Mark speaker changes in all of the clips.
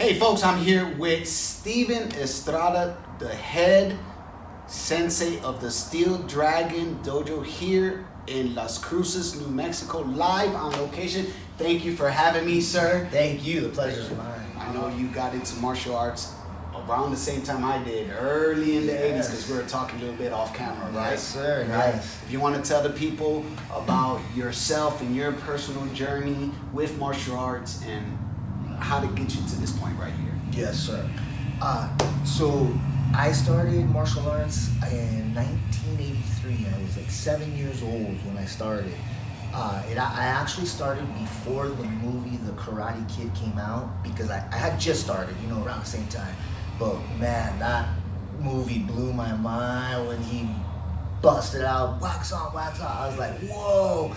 Speaker 1: Hey folks, I'm here with Steven Estrada, the head sensei of the Steel Dragon Dojo here in Las Cruces, New Mexico, live on location. Thank you for having me, sir.
Speaker 2: Thank you, the pleasure's mine.
Speaker 1: I know you got into martial arts around the same time I did, early in the 80s, because we were talking a little bit off camera, right?
Speaker 2: Yes, sir.
Speaker 1: Right.
Speaker 2: Nice.
Speaker 1: If you want to tell the people about yourself and your personal journey with martial arts and how to get you to this point right here.
Speaker 2: Yes, sir. So I started martial arts in 1983. I was like 7 years old when I started. I actually started before the movie The Karate Kid came out because I had just started, around the same time. But man, that movie blew my mind when he busted out, wax on, wax off. I was like, whoa.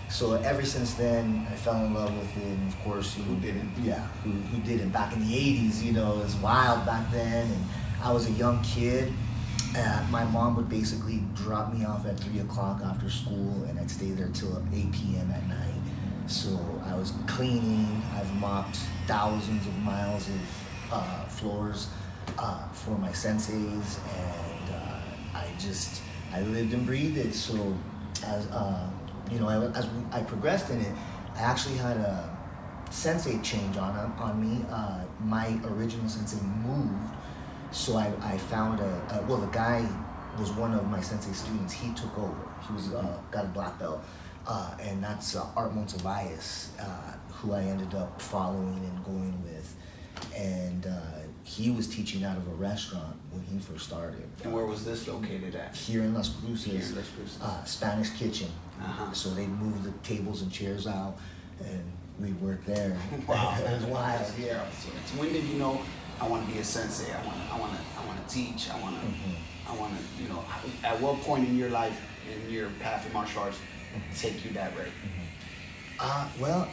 Speaker 2: So ever since then, I fell in love with it. And of course, who didn't? Yeah, who didn't? Back in the 80s, it was wild back then. And I was a young kid. My mom would basically drop me off at 3 o'clock after school, and I'd stay there till 8 p.m. at night. So I was cleaning. I've mopped thousands of miles of floors for my senseis, and I lived and breathed it. So as I progressed in it, I actually had a sensei change on me. My original sensei moved, so I found the guy was one of my sensei students. He took over. He was got a black belt, and that's Art Montevias, who I ended up following and going with, and he was teaching out of a restaurant when he first started.
Speaker 1: And where was this located at?
Speaker 2: Here in Las Cruces. Spanish Kitchen.
Speaker 1: Uh-huh.
Speaker 2: So they moved the tables and chairs out, and we worked there.
Speaker 1: Wow,
Speaker 2: it was wild.
Speaker 1: Yeah. So when did you know I want to be a sensei? I want to teach. I want to. At what point in your life, in your path of martial arts, take you that way?
Speaker 2: Well,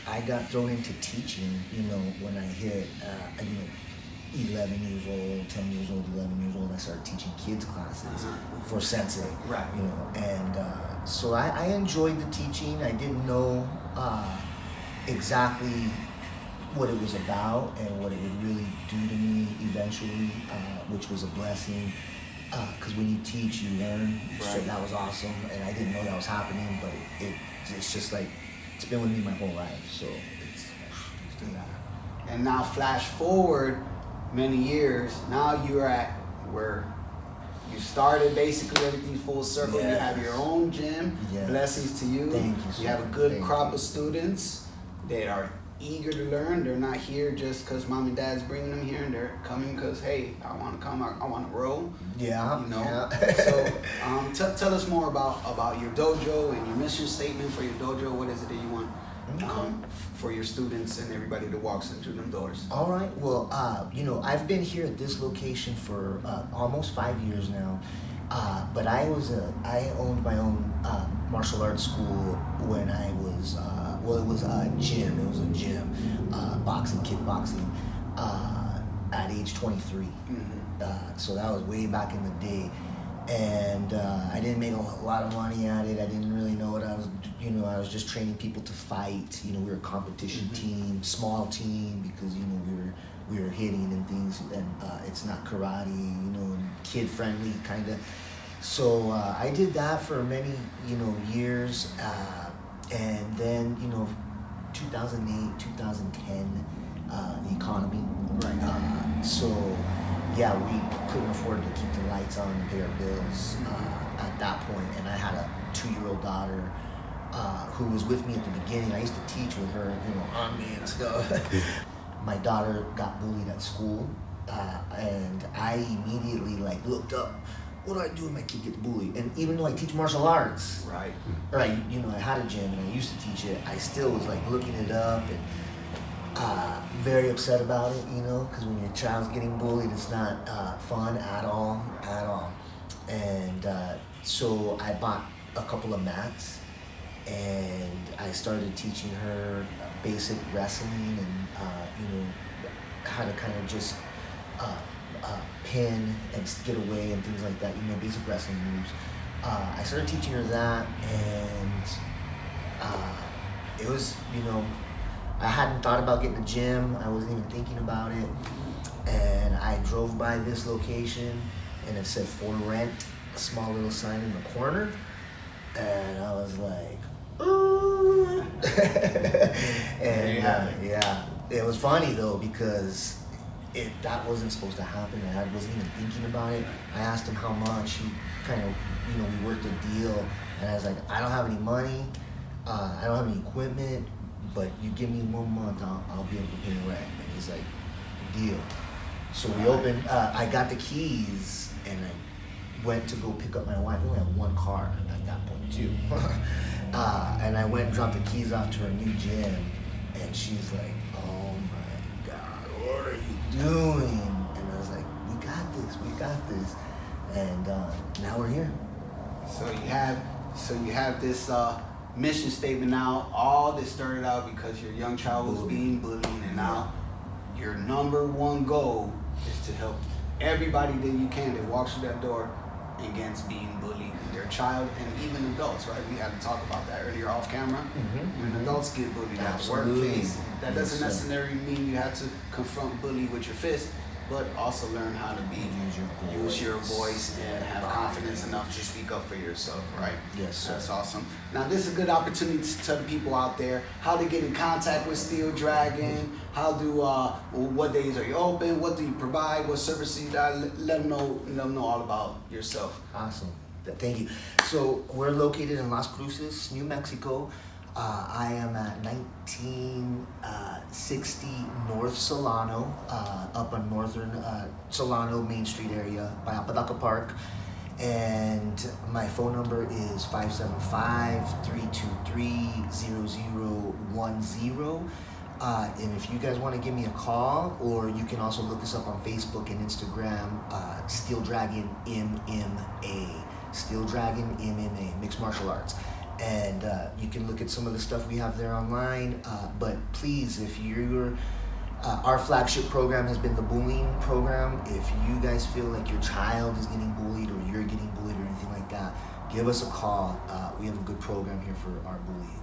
Speaker 2: I got thrown into teaching. When I hit 11 years old, 10 years old, 11 years old, I started teaching kids classes for sensei.
Speaker 1: Right.
Speaker 2: And so I enjoyed the teaching. I didn't know exactly what it was about and what it would really do to me eventually, which was a blessing. Because when you teach, you learn. Right. So that was awesome, and I didn't know that was happening, but it's just like, it's been with me my whole life. So it's
Speaker 1: And now flash forward many years, now you're at where you started basically everything full circle.
Speaker 2: Yes.
Speaker 1: You have your own gym.
Speaker 2: Yes.
Speaker 1: Blessings to you.
Speaker 2: Thank you, sir.
Speaker 1: You have a good crop of students that are eager to learn. They're not here just because mom and dad's bringing them here, and they're coming because, hey, I want to come, I want to roll.
Speaker 2: Yeah.
Speaker 1: Yeah. So tell us more about your dojo and your mission statement for your dojo. What is it that you want for your students and everybody that walks into them doors?
Speaker 2: All right. Well, I've been here at this location for almost 5 years now. But I owned my own martial arts school when I was, it was a gym. It was a gym, boxing, kickboxing, at age 23. So that was way back in the day. And I didn't make a lot of money at it. I didn't really know what I was, I was just training people to fight. We were a competition team, small team, because, we were hitting and things, and it's not karate, and kid friendly kind of. So I did that for many, years, and then, 2008, 2010, the economy.
Speaker 1: Right.
Speaker 2: So yeah, we couldn't afford to keep the lights on and pay our bills at that point, and I had a 2-year-old daughter who was with me at the beginning. I used to teach with her, on me and stuff. My daughter got bullied at school, and I immediately looked up. What do I do when my kid gets bullied? And even though I teach martial arts,
Speaker 1: right,
Speaker 2: I had a gym and I used to teach it, I still was looking it up and very upset about it, because when your child's getting bullied, it's not fun at all. And so I bought a couple of mats, and I started teaching her basic wrestling and how to kind of just pin and get away and things like that, basic wrestling moves. I started teaching her that, and it was, I hadn't thought about getting a gym. I wasn't even thinking about it. And I drove by this location, and it said for rent, a small little sign in the corner. And I was like, ooh. And yeah, it was funny though, because that wasn't supposed to happen. I wasn't even thinking about it. I asked him how much. He kind of, we worked a deal, and I was like, I don't have any money, I don't have any equipment, but you give me 1 month, I'll be able to pay the rent. And he's like, deal. So we opened. I got the keys, and I went to go pick up my wife. We only had one car at that point too. And I went and dropped the keys off to her new gym, and she's like, oh my God, what are you doing? And I was like, we got this. And now we're here.
Speaker 1: So you have this mission statement now. All this started out because your young child was being bullied, and now your number one goal is to help everybody that you can that walks through that door against being bullied, their child, and even adults, right? We had to talk about that earlier off camera. When adults get bullied at the workplace, that doesn't necessarily mean you have to confront bully with your fist, but also learn how to use your voice and have confidence enough to speak up for yourself, right?
Speaker 2: Yes, sir.
Speaker 1: That's awesome. Now, this is a good opportunity to tell the people out there how to get in contact with Steel Dragon. What days are you open? What do you provide? What services you got? Let them know all about yourself.
Speaker 2: Awesome. Thank you. So we're located in Las Cruces, New Mexico. I am at 1960 North Solano, up on northern Solano Main Street area by Apodaca Park. And my phone number is 575-323-0010. And if you guys want to give me a call, or you can also look us up on Facebook and Instagram, Steel Dragon MMA. Steel Dragon MMA, Mixed Martial Arts. And you can look at some of the stuff we have there online. But please, if you're, our flagship program has been the bullying program. If you guys feel like your child is getting bullied, or you're getting bullied, or anything like that, give us a call. We have a good program here for our bully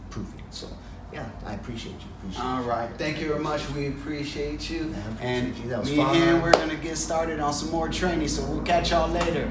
Speaker 2: proofing. So yeah, I appreciate you.
Speaker 1: All right, thank you very much. We appreciate you.
Speaker 2: Yeah, I appreciate you. That was
Speaker 1: me
Speaker 2: fun.
Speaker 1: and him, we're gonna get started on some more training. So we'll catch y'all later.